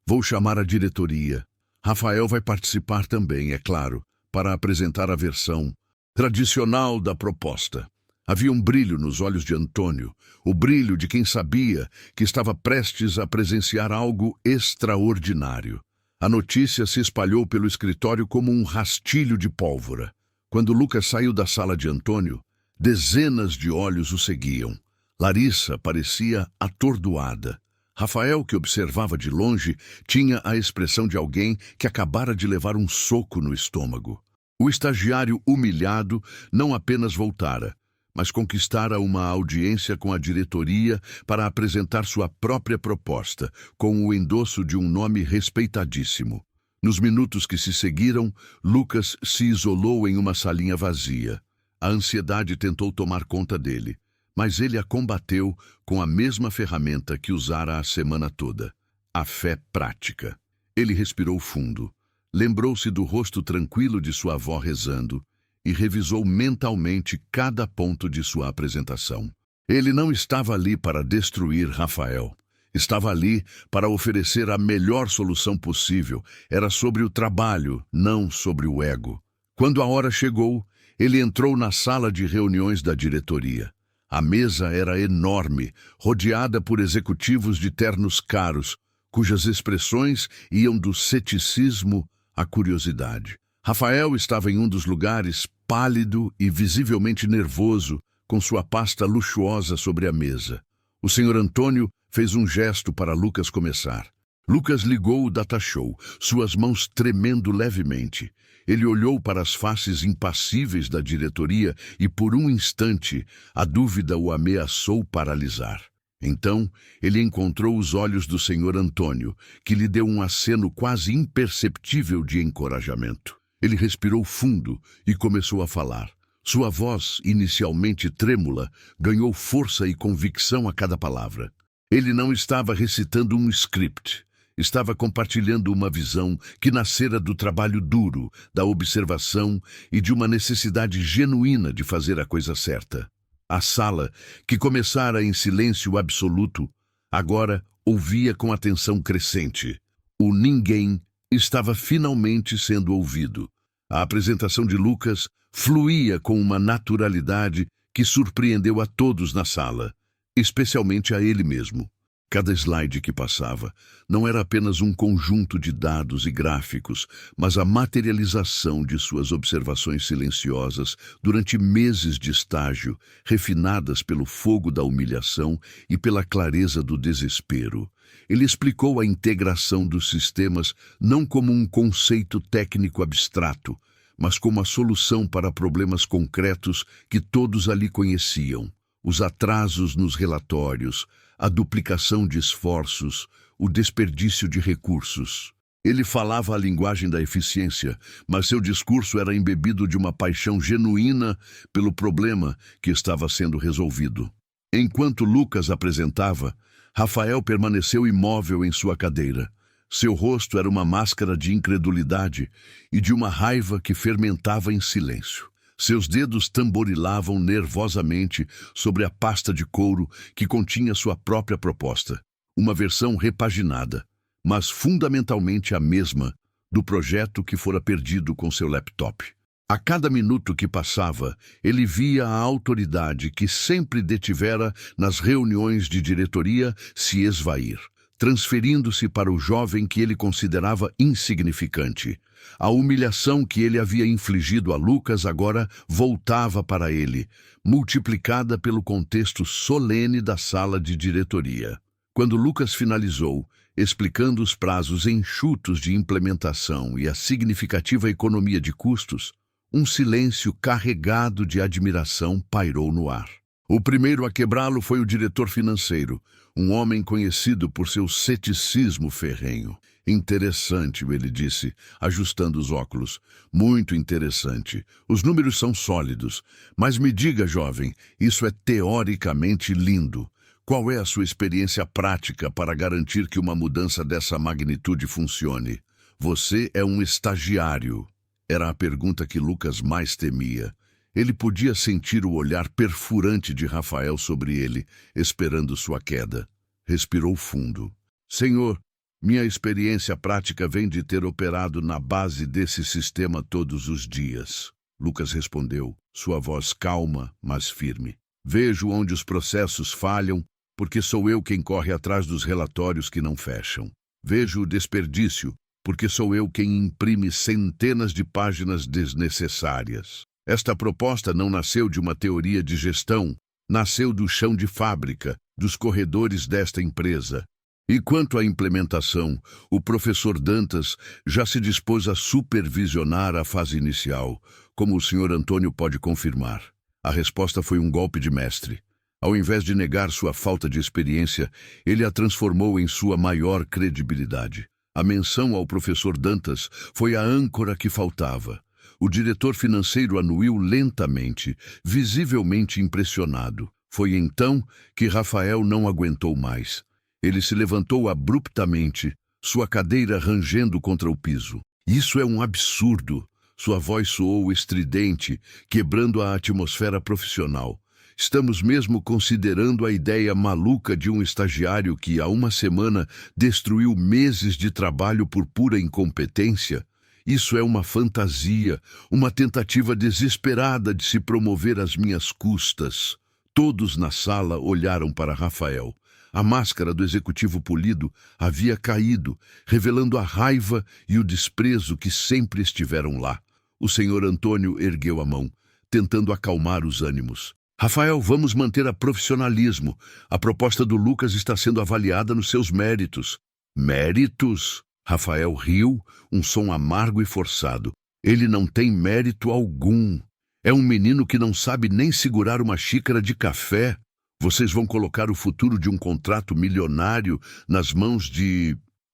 Vou chamar a diretoria. Rafael vai participar também, é claro, para apresentar a versão tradicional da proposta. Havia um brilho nos olhos de Antônio, o brilho de quem sabia que estava prestes a presenciar algo extraordinário. A notícia se espalhou pelo escritório como um rastilho de pólvora. Quando Lucas saiu da sala de Antônio, dezenas de olhos o seguiam. Larissa parecia atordoada. Rafael, que observava de longe, tinha a expressão de alguém que acabara de levar um soco no estômago. O estagiário humilhado não apenas voltara, mas conquistara uma audiência com a diretoria para apresentar sua própria proposta, com o endosso de um nome respeitadíssimo. Nos minutos que se seguiram, Lucas se isolou em uma salinha vazia. A ansiedade tentou tomar conta dele, mas ele a combateu com a mesma ferramenta que usara a semana toda: a fé prática. Ele respirou fundo, lembrou-se do rosto tranquilo de sua avó rezando, e revisou mentalmente cada ponto de sua apresentação. Ele não estava ali para destruir Rafael. Estava ali para oferecer a melhor solução possível. Era sobre o trabalho, não sobre o ego. Quando a hora chegou, ele entrou na sala de reuniões da diretoria. A mesa era enorme, rodeada por executivos de ternos caros, cujas expressões iam do ceticismo à curiosidade. Rafael estava em um dos lugares, pálido e visivelmente nervoso, com sua pasta luxuosa sobre a mesa. O senhor Antônio fez um gesto para Lucas começar. Lucas ligou o datashow, suas mãos tremendo levemente. Ele olhou para as faces impassíveis da diretoria e, por um instante, a dúvida o ameaçou paralisar. Então, ele encontrou os olhos do senhor Antônio, que lhe deu um aceno quase imperceptível de encorajamento. Ele respirou fundo e começou a falar. Sua voz, inicialmente trêmula, ganhou força e convicção a cada palavra. Ele não estava recitando um script. Estava compartilhando uma visão que nascera do trabalho duro, da observação e de uma necessidade genuína de fazer a coisa certa. A sala, que começara em silêncio absoluto, agora ouvia com atenção crescente. O ninguém estava finalmente sendo ouvido. A apresentação de Lucas fluía com uma naturalidade que surpreendeu a todos na sala, especialmente a ele mesmo. Cada slide que passava não era apenas um conjunto de dados e gráficos, mas a materialização de suas observações silenciosas durante meses de estágio, refinadas pelo fogo da humilhação e pela clareza do desespero. Ele explicou a integração dos sistemas não como um conceito técnico abstrato, mas como a solução para problemas concretos que todos ali conheciam: os atrasos nos relatórios, a duplicação de esforços, o desperdício de recursos. Ele falava a linguagem da eficiência, mas seu discurso era embebido de uma paixão genuína pelo problema que estava sendo resolvido. Enquanto Lucas apresentava, Rafael permaneceu imóvel em sua cadeira. Seu rosto era uma máscara de incredulidade e de uma raiva que fermentava em silêncio. Seus dedos tamborilavam nervosamente sobre a pasta de couro que continha sua própria proposta, uma versão repaginada, mas fundamentalmente a mesma do projeto que fora perdido com seu laptop. A cada minuto que passava, ele via a autoridade que sempre detivera nas reuniões de diretoria se esvair, transferindo-se para o jovem que ele considerava insignificante. A humilhação que ele havia infligido a Lucas agora voltava para ele, multiplicada pelo contexto solene da sala de diretoria. Quando Lucas finalizou, explicando os prazos enxutos de implementação e a significativa economia de custos, um silêncio carregado de admiração pairou no ar. O primeiro a quebrá-lo foi o diretor financeiro, um homem conhecido por seu ceticismo ferrenho. Interessante, ele disse, ajustando os óculos. Muito interessante. Os números são sólidos. Mas me diga, jovem, isso é teoricamente lindo. Qual é a sua experiência prática para garantir que uma mudança dessa magnitude funcione? Você é um estagiário. Era a pergunta que Lucas mais temia. Ele podia sentir o olhar perfurante de Rafael sobre ele, esperando sua queda. Respirou fundo. Senhor, minha experiência prática vem de ter operado na base desse sistema todos os dias. Lucas respondeu, sua voz calma, mas firme. Vejo onde os processos falham, porque sou eu quem corre atrás dos relatórios que não fecham. Vejo o desperdício, porque sou eu quem imprime centenas de páginas desnecessárias. Esta proposta não nasceu de uma teoria de gestão, nasceu do chão de fábrica, dos corredores desta empresa. E quanto à implementação, o professor Dantas já se dispôs a supervisionar a fase inicial, como o Sr. Antônio pode confirmar. A resposta foi um golpe de mestre. Ao invés de negar sua falta de experiência, ele a transformou em sua maior credibilidade. A menção ao professor Dantas foi a âncora que faltava. O diretor financeiro anuiu lentamente, visivelmente impressionado. Foi então que Rafael não aguentou mais. Ele se levantou abruptamente, sua cadeira rangendo contra o piso. Isso é um absurdo. Sua voz soou estridente, quebrando a atmosfera profissional. Estamos mesmo considerando a ideia maluca de um estagiário que, há uma semana, destruiu meses de trabalho por pura incompetência? Isso é uma fantasia, uma tentativa desesperada de se promover às minhas custas. Todos na sala olharam para Rafael. A máscara do executivo polido havia caído, revelando a raiva e o desprezo que sempre estiveram lá. O senhor Antônio ergueu a mão, tentando acalmar os ânimos. Rafael, vamos manter a profissionalismo. A proposta do Lucas está sendo avaliada nos seus méritos. Méritos? Rafael riu, um som amargo e forçado. Ele não tem mérito algum. É um menino que não sabe nem segurar uma xícara de café. Vocês vão colocar o futuro de um contrato milionário nas mãos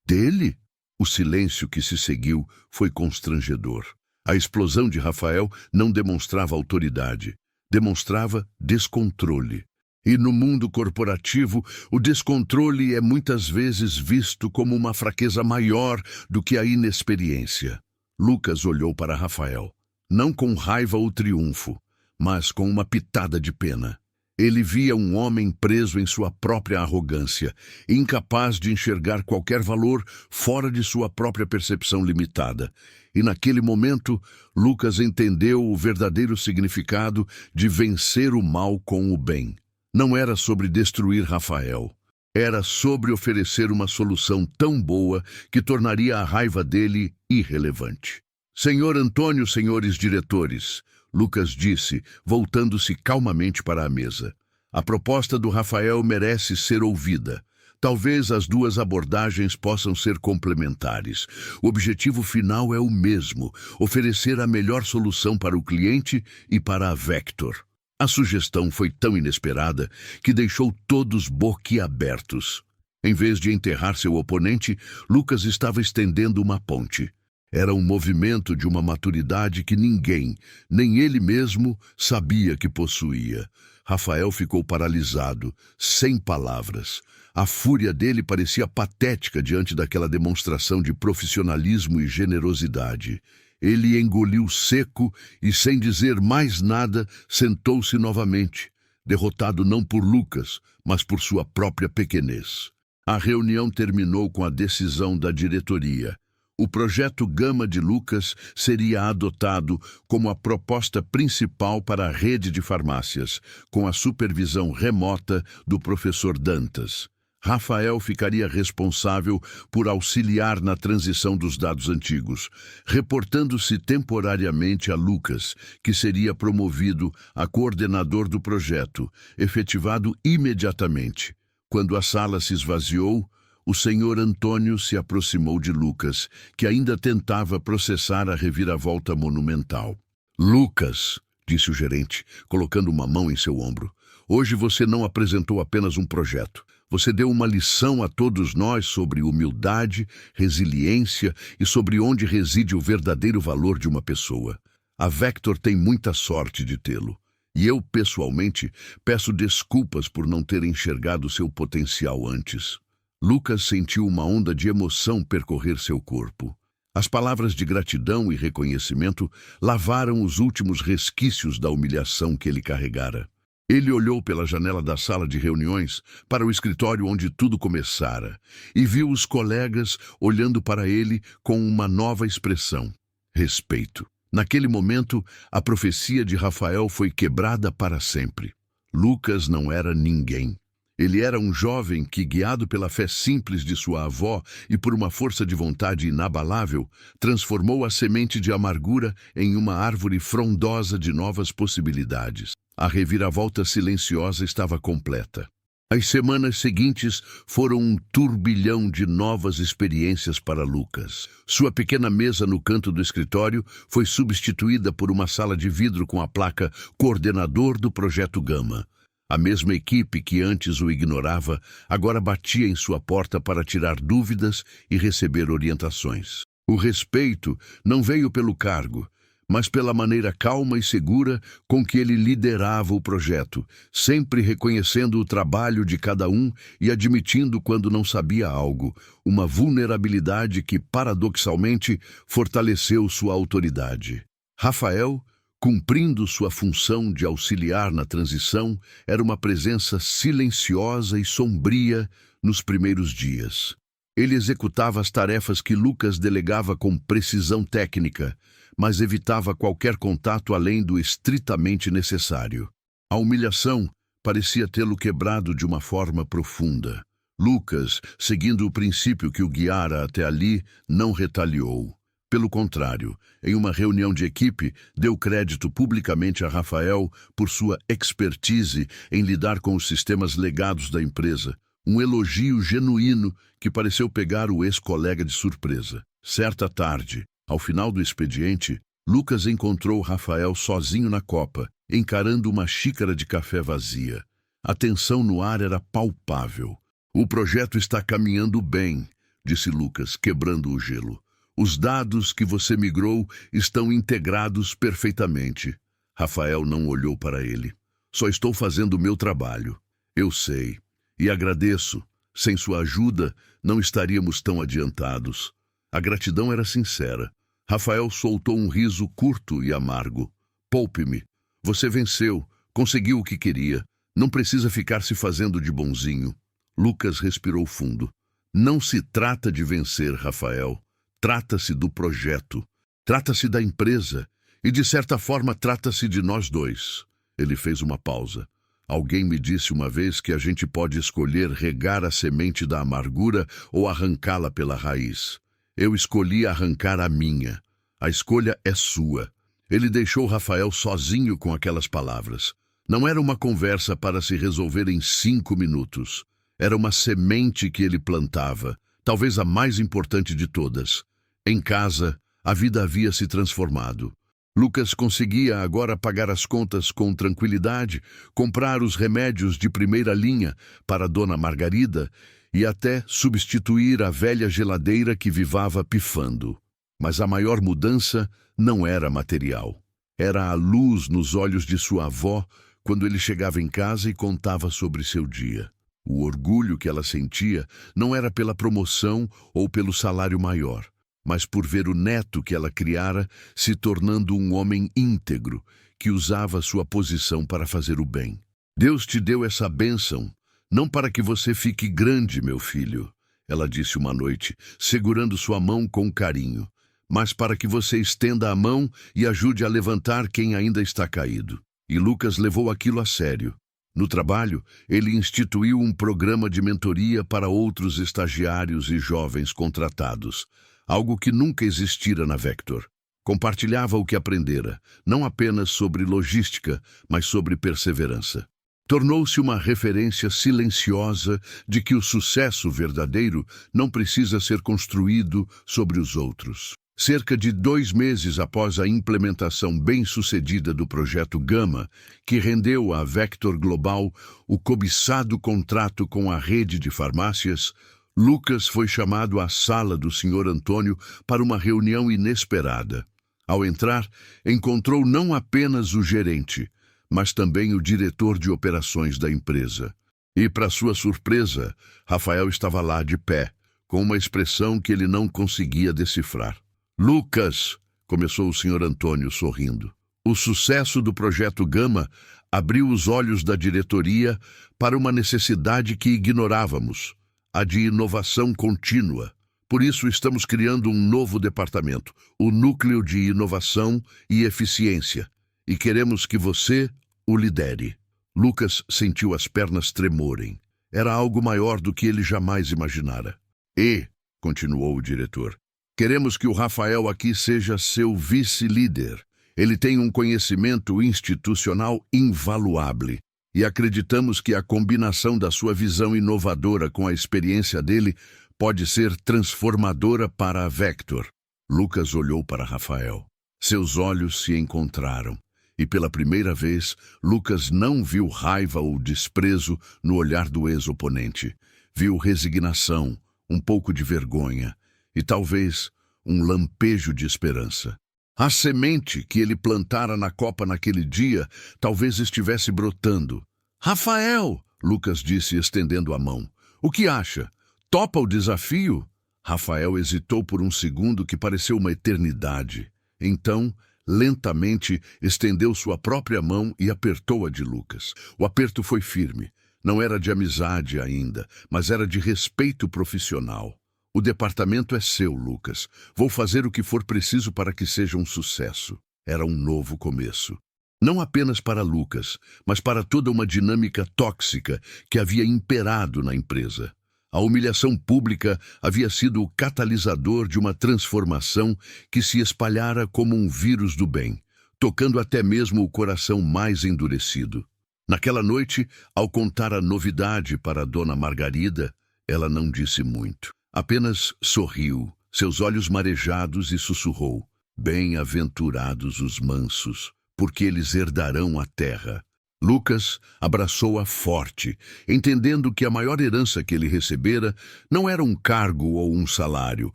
dele? O silêncio que se seguiu foi constrangedor. A explosão de Rafael não demonstrava autoridade, demonstrava descontrole. E no mundo corporativo, o descontrole é muitas vezes visto como uma fraqueza maior do que a inexperiência. Lucas olhou para Rafael, não com raiva ou triunfo, mas com uma pitada de pena. Ele via um homem preso em sua própria arrogância, incapaz de enxergar qualquer valor fora de sua própria percepção limitada. E naquele momento, Lucas entendeu o verdadeiro significado de vencer o mal com o bem. Não era sobre destruir Rafael. Era sobre oferecer uma solução tão boa que tornaria a raiva dele irrelevante. Senhor Antônio, senhores diretores, Lucas disse, voltando-se calmamente para a mesa. A proposta do Rafael merece ser ouvida. Talvez as duas abordagens possam ser complementares. O objetivo final é o mesmo, oferecer a melhor solução para o cliente e para a Vector. A sugestão foi tão inesperada que deixou todos boquiabertos. Em vez de enterrar seu oponente, Lucas estava estendendo uma ponte. Era um movimento de uma maturidade que ninguém, nem ele mesmo, sabia que possuía. Rafael ficou paralisado, sem palavras. A fúria dele parecia patética diante daquela demonstração de profissionalismo e generosidade. Ele engoliu seco e, sem dizer mais nada, sentou-se novamente, derrotado não por Lucas, mas por sua própria pequenez. A reunião terminou com a decisão da diretoria. O projeto Gama de Lucas seria adotado como a proposta principal para a rede de farmácias, com a supervisão remota do professor Dantas. Rafael ficaria responsável por auxiliar na transição dos dados antigos, reportando-se temporariamente a Lucas, que seria promovido a coordenador do projeto, efetivado imediatamente. Quando a sala se esvaziou, o senhor Antônio se aproximou de Lucas, que ainda tentava processar a reviravolta monumental. Lucas, disse o gerente, colocando uma mão em seu ombro, hoje você não apresentou apenas um projeto. Você deu uma lição a todos nós sobre humildade, resiliência e sobre onde reside o verdadeiro valor de uma pessoa. A Vector tem muita sorte de tê-lo. E eu, pessoalmente, peço desculpas por não ter enxergado seu potencial antes. Lucas sentiu uma onda de emoção percorrer seu corpo. As palavras de gratidão e reconhecimento lavaram os últimos resquícios da humilhação que ele carregara. Ele olhou pela janela da sala de reuniões para o escritório onde tudo começara e viu os colegas olhando para ele com uma nova expressão: respeito. Naquele momento, a profecia de Rafael foi quebrada para sempre. Lucas não era ninguém. Ele era um jovem que, guiado pela fé simples de sua avó e por uma força de vontade inabalável, transformou a semente de amargura em uma árvore frondosa de novas possibilidades. A reviravolta silenciosa estava completa. As semanas seguintes foram um turbilhão de novas experiências para Lucas. Sua pequena mesa no canto do escritório foi substituída por uma sala de vidro com a placa Coordenador do Projeto Gama. A mesma equipe que antes o ignorava, agora batia em sua porta para tirar dúvidas e receber orientações. O respeito não veio pelo cargo, mas pela maneira calma e segura com que ele liderava o projeto, sempre reconhecendo o trabalho de cada um e admitindo quando não sabia algo, uma vulnerabilidade que, paradoxalmente, fortaleceu sua autoridade. Rafael, cumprindo sua função de auxiliar na transição, era uma presença silenciosa e sombria nos primeiros dias. Ele executava as tarefas que Lucas delegava com precisão técnica, mas evitava qualquer contato além do estritamente necessário. A humilhação parecia tê-lo quebrado de uma forma profunda. Lucas, seguindo o princípio que o guiara até ali, não retaliou. Pelo contrário, em uma reunião de equipe, deu crédito publicamente a Rafael por sua expertise em lidar com os sistemas legados da empresa, um elogio genuíno que pareceu pegar o ex-colega de surpresa. Certa tarde, ao final do expediente, Lucas encontrou Rafael sozinho na copa, encarando uma xícara de café vazia. A tensão no ar era palpável. O projeto está caminhando bem, disse Lucas, quebrando o gelo. Os dados que você migrou estão integrados perfeitamente. Rafael não olhou para ele. Só estou fazendo o meu trabalho. Eu sei. E agradeço. Sem sua ajuda, não estaríamos tão adiantados. A gratidão era sincera. Rafael soltou um riso curto e amargo. Poupe-me. Você venceu. Conseguiu o que queria. Não precisa ficar se fazendo de bonzinho. Lucas respirou fundo. Não se trata de vencer, Rafael. Trata-se do projeto, trata-se da empresa e, de certa forma, trata-se de nós dois. Ele fez uma pausa. Alguém me disse uma vez que a gente pode escolher regar a semente da amargura ou arrancá-la pela raiz. Eu escolhi arrancar a minha. A escolha é sua. Ele deixou Rafael sozinho com aquelas palavras. Não era uma conversa para se resolver em 5 minutos. Era uma semente que ele plantava, talvez a mais importante de todas. Em casa, a vida havia se transformado. Lucas conseguia agora pagar as contas com tranquilidade, comprar os remédios de primeira linha para Dona Margarida e até substituir a velha geladeira que vivava pifando. Mas a maior mudança não era material. Era a luz nos olhos de sua avó quando ele chegava em casa e contava sobre seu dia. O orgulho que ela sentia não era pela promoção ou pelo salário maior, mas por ver o neto que ela criara se tornando um homem íntegro, que usava sua posição para fazer o bem. Deus te deu essa bênção, não para que você fique grande, meu filho, ela disse uma noite, segurando sua mão com carinho, mas para que você estenda a mão e ajude a levantar quem ainda está caído. E Lucas levou aquilo a sério. No trabalho, ele instituiu um programa de mentoria para outros estagiários e jovens contratados, algo que nunca existira na Vector. Compartilhava o que aprendera, não apenas sobre logística, mas sobre perseverança. Tornou-se uma referência silenciosa de que o sucesso verdadeiro não precisa ser construído sobre os outros. Cerca de 2 meses após a implementação bem-sucedida do projeto Gama, que rendeu à Vector Global o cobiçado contrato com a rede de farmácias, Lucas foi chamado à sala do Sr. Antônio para uma reunião inesperada. Ao entrar, encontrou não apenas o gerente, mas também o diretor de operações da empresa. E, para sua surpresa, Rafael estava lá de pé, com uma expressão que ele não conseguia decifrar. Lucas, começou o Sr. Antônio sorrindo. O sucesso do projeto Gama abriu os olhos da diretoria para uma necessidade que ignorávamos, a de inovação contínua. Por isso estamos criando um novo departamento, o Núcleo de Inovação e Eficiência, e queremos que você o lidere. Lucas sentiu as pernas tremorem. Era algo maior do que ele jamais imaginara. E, continuou o diretor, queremos que o Rafael aqui seja seu vice-líder. Ele tem um conhecimento institucional invaluável. E acreditamos que a combinação da sua visão inovadora com a experiência dele pode ser transformadora para a Vector. Lucas olhou para Rafael. Seus olhos se encontraram. E pela primeira vez, Lucas não viu raiva ou desprezo no olhar do ex-oponente. Viu resignação, um pouco de vergonha e talvez um lampejo de esperança. A semente que ele plantara na copa naquele dia talvez estivesse brotando. Rafael, Lucas disse estendendo a mão. O que acha? Topa o desafio? Rafael hesitou por um segundo que pareceu uma eternidade. Então, lentamente, estendeu sua própria mão e apertou a de Lucas. O aperto foi firme. Não era de amizade ainda, mas era de respeito profissional. O departamento é seu, Lucas. Vou fazer o que for preciso para que seja um sucesso. Era um novo começo. Não apenas para Lucas, mas para toda uma dinâmica tóxica que havia imperado na empresa. A humilhação pública havia sido o catalisador de uma transformação que se espalhara como um vírus do bem, tocando até mesmo o coração mais endurecido. Naquela noite, ao contar a novidade para Dona Margarida, ela não disse muito. Apenas sorriu, seus olhos marejados, e sussurrou: Bem-aventurados os mansos, porque eles herdarão a terra. Lucas abraçou-a forte, entendendo que a maior herança que ele recebera não era um cargo ou um salário,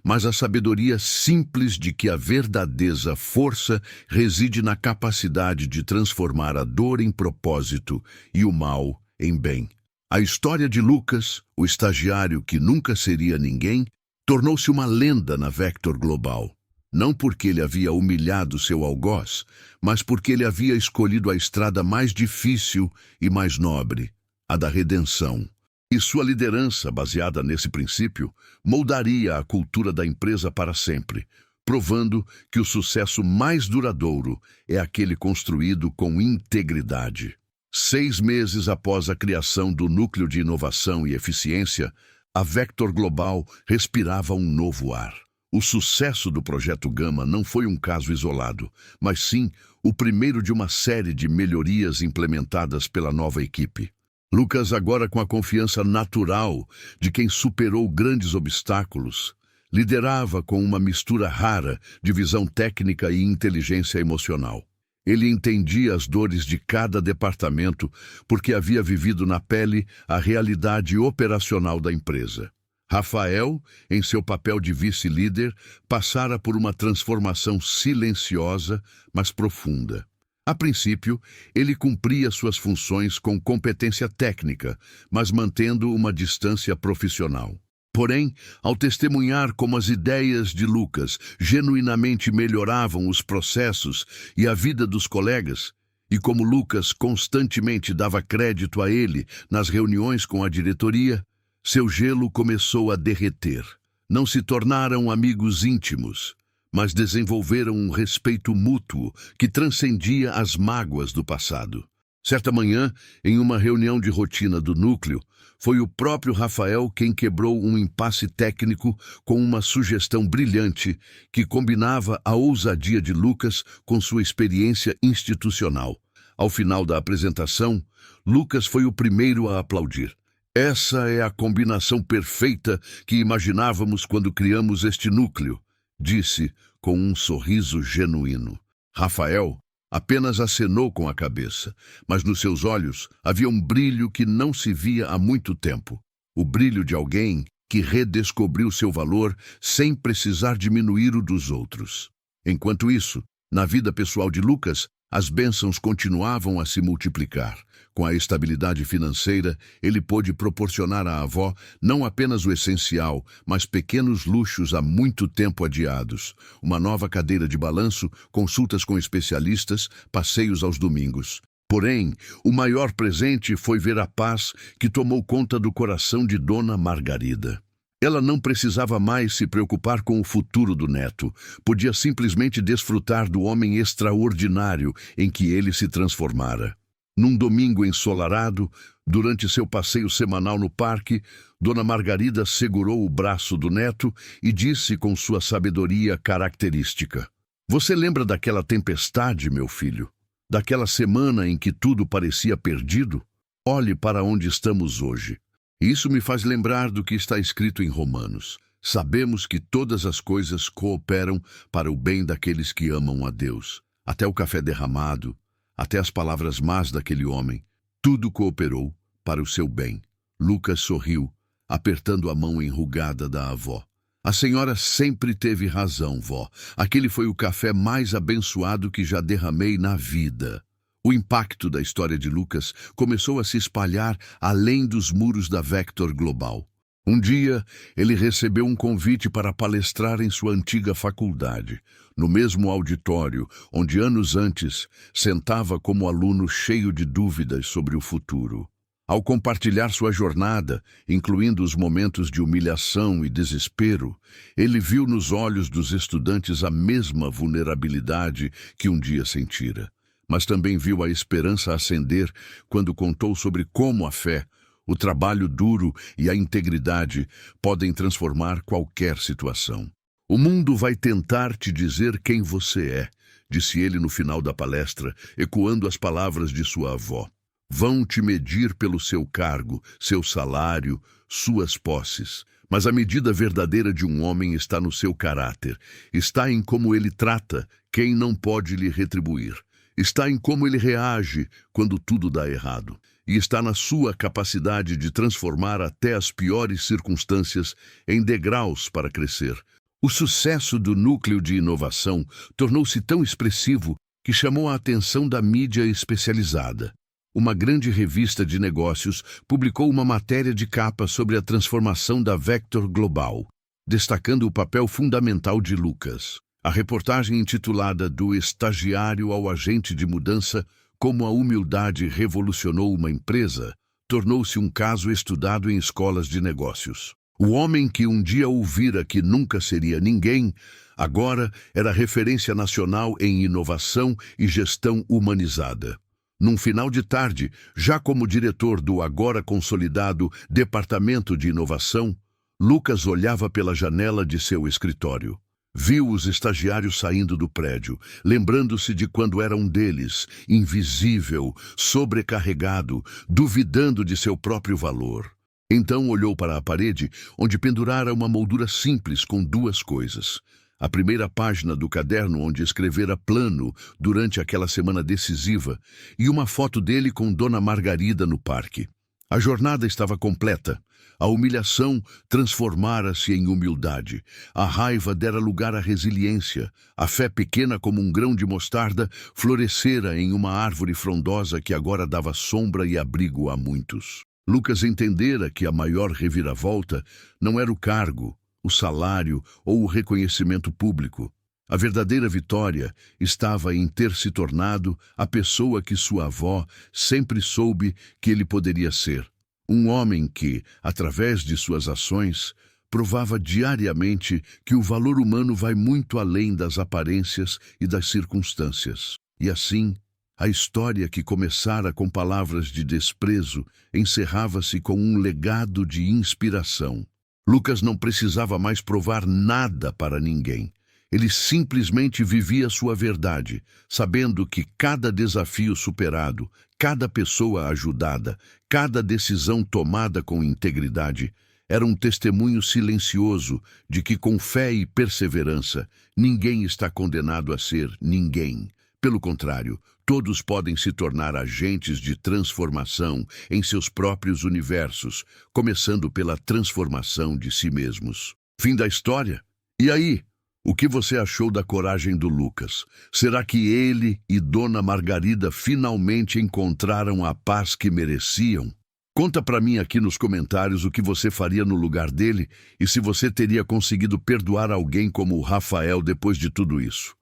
mas a sabedoria simples de que a verdadeira força reside na capacidade de transformar a dor em propósito e o mal em bem. A história de Lucas, o estagiário que nunca seria ninguém, tornou-se uma lenda na Vector Global. Não porque ele havia humilhado seu algoz, mas porque ele havia escolhido a estrada mais difícil e mais nobre, a da redenção. E sua liderança, baseada nesse princípio, moldaria a cultura da empresa para sempre, provando que o sucesso mais duradouro é aquele construído com integridade. 6 meses após a criação do Núcleo de Inovação e Eficiência, a Vector Global respirava um novo ar. O sucesso do Projeto Gama não foi um caso isolado, mas sim o primeiro de uma série de melhorias implementadas pela nova equipe. Lucas, agora com a confiança natural de quem superou grandes obstáculos, liderava com uma mistura rara de visão técnica e inteligência emocional. Ele entendia as dores de cada departamento porque havia vivido na pele a realidade operacional da empresa. Rafael, em seu papel de vice-líder, passara por uma transformação silenciosa, mas profunda. A princípio, ele cumpria suas funções com competência técnica, mas mantendo uma distância profissional. Porém, ao testemunhar como as ideias de Lucas genuinamente melhoravam os processos e a vida dos colegas, e como Lucas constantemente dava crédito a ele nas reuniões com a diretoria, seu gelo começou a derreter. Não se tornaram amigos íntimos, mas desenvolveram um respeito mútuo que transcendia as mágoas do passado. Certa manhã, em uma reunião de rotina do núcleo, foi o próprio Rafael quem quebrou um impasse técnico com uma sugestão brilhante que combinava a ousadia de Lucas com sua experiência institucional. Ao final da apresentação, Lucas foi o primeiro a aplaudir. Essa é a combinação perfeita que imaginávamos quando criamos este núcleo, disse com um sorriso genuíno. Rafael apenas acenou com a cabeça, mas nos seus olhos havia um brilho que não se via há muito tempo. O brilho de alguém que redescobriu seu valor sem precisar diminuir o dos outros. Enquanto isso, na vida pessoal de Lucas, as bênçãos continuavam a se multiplicar. Com a estabilidade financeira, ele pôde proporcionar à avó não apenas o essencial, mas pequenos luxos há muito tempo adiados. Uma nova cadeira de balanço, consultas com especialistas, passeios aos domingos. Porém, o maior presente foi ver a paz que tomou conta do coração de Dona Margarida. Ela não precisava mais se preocupar com o futuro do neto. Podia simplesmente desfrutar do homem extraordinário em que ele se transformara. Num domingo ensolarado, durante seu passeio semanal no parque, Dona Margarida segurou o braço do neto e disse com sua sabedoria característica: "Você lembra daquela tempestade, meu filho? Daquela semana em que tudo parecia perdido? Olhe para onde estamos hoje." Isso me faz lembrar do que está escrito em Romanos. Sabemos que todas as coisas cooperam para o bem daqueles que amam a Deus. Até o café derramado, até as palavras más daquele homem, tudo cooperou para o seu bem. Lucas sorriu, apertando a mão enrugada da avó. "A senhora sempre teve razão, vó. Aquele foi o café mais abençoado que já derramei na vida." O impacto da história de Lucas começou a se espalhar além dos muros da Vector Global. Um dia, ele recebeu um convite para palestrar em sua antiga faculdade, no mesmo auditório onde anos antes sentava como aluno cheio de dúvidas sobre o futuro. Ao compartilhar sua jornada, incluindo os momentos de humilhação e desespero, ele viu nos olhos dos estudantes a mesma vulnerabilidade que um dia sentira. Mas também viu a esperança acender quando contou sobre como a fé, o trabalho duro e a integridade podem transformar qualquer situação. "O mundo vai tentar te dizer quem você é", disse ele no final da palestra, ecoando as palavras de sua avó. "Vão te medir pelo seu cargo, seu salário, suas posses. Mas a medida verdadeira de um homem está no seu caráter, está em como ele trata quem não pode lhe retribuir. Está em como ele reage quando tudo dá errado. E está na sua capacidade de transformar até as piores circunstâncias em degraus para crescer." O sucesso do núcleo de inovação tornou-se tão expressivo que chamou a atenção da mídia especializada. Uma grande revista de negócios publicou uma matéria de capa sobre a transformação da Vector Global, destacando o papel fundamental de Lucas. A reportagem intitulada "Do estagiário ao agente de mudança, como a humildade revolucionou uma empresa", tornou-se um caso estudado em escolas de negócios. O homem que um dia ouvira que nunca seria ninguém, agora era referência nacional em inovação e gestão humanizada. Num final de tarde, já como diretor do agora consolidado Departamento de Inovação, Lucas olhava pela janela de seu escritório. Viu os estagiários saindo do prédio, lembrando-se de quando era um deles, invisível, sobrecarregado, duvidando de seu próprio valor. Então olhou para a parede, onde pendurara uma moldura simples com duas coisas. A primeira página do caderno onde escrevera plano durante aquela semana decisiva e uma foto dele com Dona Margarida no parque. A jornada estava completa. A humilhação transformara-se em humildade. A raiva dera lugar à resiliência. A fé pequena como um grão de mostarda florescera em uma árvore frondosa que agora dava sombra e abrigo a muitos. Lucas entendera que a maior reviravolta não era o cargo, o salário ou o reconhecimento público. A verdadeira vitória estava em ter se tornado a pessoa que sua avó sempre soube que ele poderia ser. Um homem que, através de suas ações, provava diariamente que o valor humano vai muito além das aparências e das circunstâncias. E assim, a história que começara com palavras de desprezo encerrava-se com um legado de inspiração. Lucas não precisava mais provar nada para ninguém. Ele simplesmente vivia sua verdade, sabendo que cada desafio superado, cada pessoa ajudada, cada decisão tomada com integridade, era um testemunho silencioso de que, com fé e perseverança, ninguém está condenado a ser ninguém. Pelo contrário, todos podem se tornar agentes de transformação em seus próprios universos, começando pela transformação de si mesmos. Fim da história? E aí? O que você achou da coragem do Lucas? Será que ele e Dona Margarida finalmente encontraram a paz que mereciam? Conta pra mim aqui nos comentários o que você faria no lugar dele e se você teria conseguido perdoar alguém como o Rafael depois de tudo isso.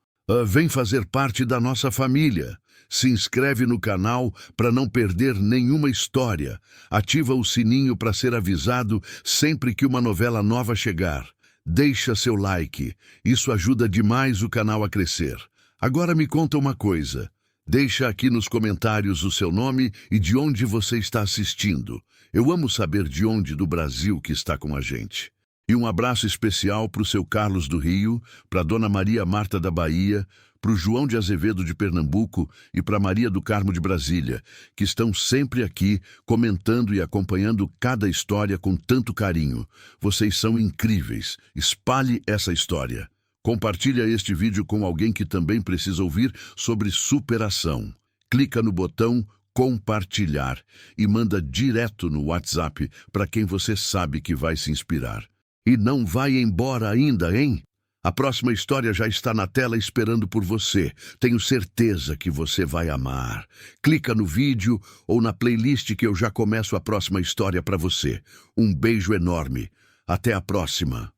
Vem fazer parte da nossa família. Se inscreve no canal para não perder nenhuma história. Ativa o sininho para ser avisado sempre que uma novela nova chegar. Deixa seu like. Isso ajuda demais o canal a crescer. Agora me conta uma coisa. Deixa aqui nos comentários o seu nome e de onde você está assistindo. Eu amo saber de onde do Brasil que está com a gente. E um abraço especial para o seu Carlos do Rio, para a Dona Maria Marta da Bahia, para o João de Azevedo de Pernambuco e para Maria do Carmo de Brasília, que estão sempre aqui comentando e acompanhando cada história com tanto carinho. Vocês são incríveis. Espalhe essa história. Compartilhe este vídeo com alguém que também precisa ouvir sobre superação. Clica no botão compartilhar e manda direto no WhatsApp para quem você sabe que vai se inspirar. E não vai embora ainda, hein? A próxima história já está na tela esperando por você. Tenho certeza que você vai amar. Clica no vídeo ou na playlist que eu já começo a próxima história para você. Um beijo enorme. Até a próxima.